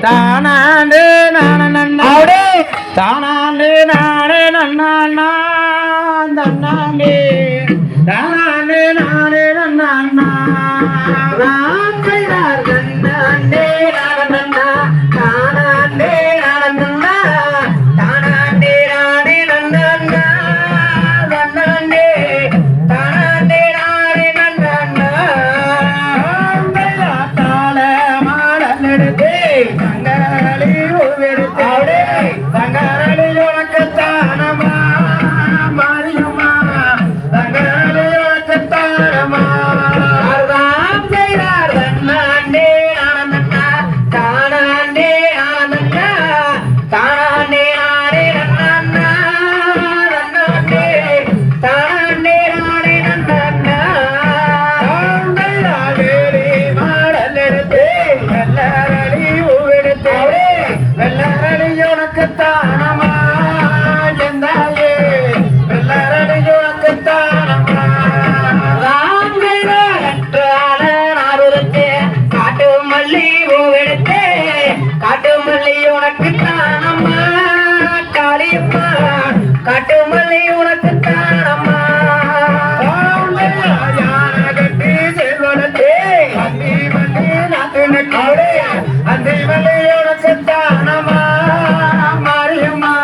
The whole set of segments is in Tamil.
தானாண்டு நானே தானாண்டு நானே நன்னா தன்னாண்டே தானாண்டு நானே நன்னா ராமையார் கண்ணாண்டே நானன்னா தானாண்டே நானன்னா தானாண்டே நானே நன்னா தன்னாண்டே தானாண்டே நானே நன்னா தாள மாடல் எடுத்தே தங்கரளி எடுத்தே தங்கரளி உனக்கு தானமா மாரியம்மா தங்கரளி உனக்கு தானமா ராம் செய்தார் தன்னாண்டே ஆனந்தா தானாண்டே ஆனந்தா தானாண்டே நாடே நன்னா நன்னாண்டே தானாண்டே நாடே நன்னா வேலி மாடல் எடுத்தே வெள்ளரளி எடுத்தே வெள்ளரளி உனக்கு தானமா எந்தாயே வெள்ளரளி உனக்கு தானமா காட்டு மல்லி எடுத்தே காட்டு மல்லி உனக்கு தானம்மா காளியம்மா காட்டு மல்லி உனக்கு தானம்மா கட்டி செல்வனத்தே அந்தி மல்லி நாட்டு நட்டே அந்தி மல்லி உனக்கு தானம்மா மாரியம்மா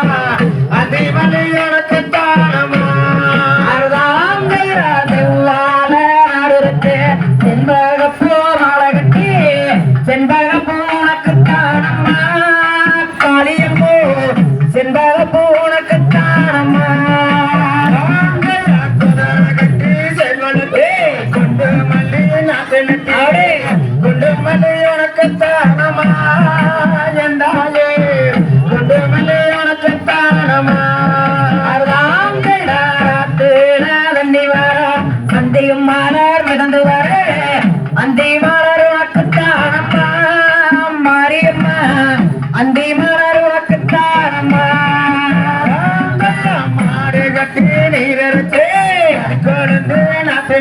அந்தி மல்லி உனக்கு தானம்மா செண்பகப்பூ மாலை கட்டி செண்பகப்பூ உனக்கு தானம்மா காளியம்மோ செண்பகப்பூ உனக்கு தானம்மா கட்டி செல்வனத்தே குண்டு மல்லி நாட்டு நட்டே குண்டு மல்லி உனக்கு தானம்மா எந்தாயே குண்டு மல்லி உனக்கு தானம்மா தண்டி வர அந்தியும் மலர் மிதந்து வர அந்தி மலர் உனக்கு தானம்மா மாரியம்மா அந்தி மலர் உனக்கு தானம்மா மாடு கட்டி நீரத்து கொழுந்து நாட்டு